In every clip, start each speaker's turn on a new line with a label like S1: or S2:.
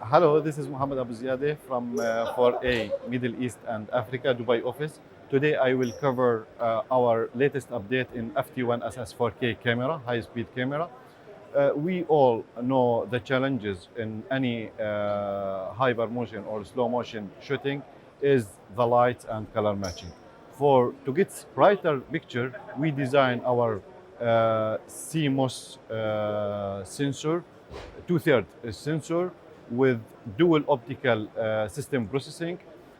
S1: Hello, this is Mohammed Abu Ziadeh from FOR-A Middle East and Africa Dubai office. Today I will cover our latest update in FT-ONE-SS4K camera, high-speed camera. We all know the challenges in any hyper motion or slow motion shooting is the light and color matching. To get brighter picture, we design our CMOS sensor, two-third sensor with dual optical system processing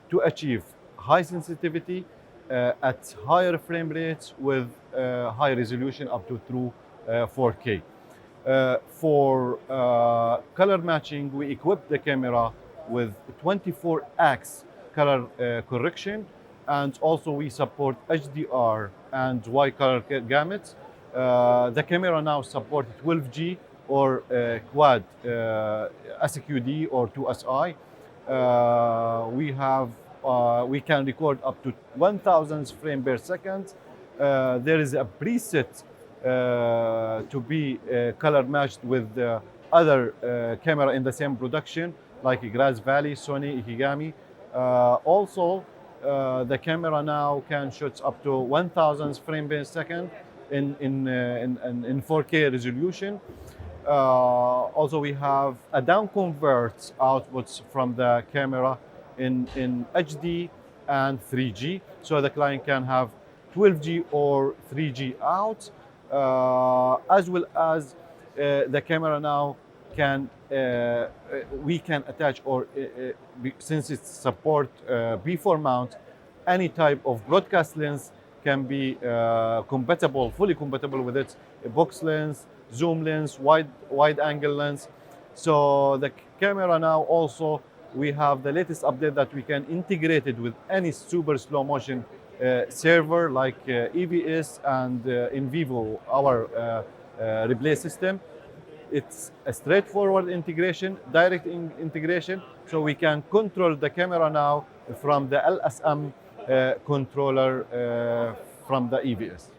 S1: to achieve high sensitivity at higher frame rates with high resolution up to through 4K. For color matching, we equip the camera with 24x color correction, and also we support HDR and Y color gamuts. The camera now supports 12G or quad SQD or 2SI. We can record up to 1000 frames per second. There is a preset to be color matched with the other camera in the same production, like Grass Valley, Sony, Ikigami. Also, the camera now can shoot up to 1000 frames per second in 4K resolution. Also, we have a down convert outputs from the camera in HD and 3G, so the client can have 12G or 3G out, as well as the camera now can we can attach, or since it support B4 mount, any type of broadcast lens can be fully compatible with it. A box lens, zoom lens, wide angle lens. So the camera now also, we have the latest update that we can integrate it with any super slow motion server like EBS and in vivo, our replay system. It's a straightforward integration, direct integration, so we can control the camera now from the LSM controller from the EBS.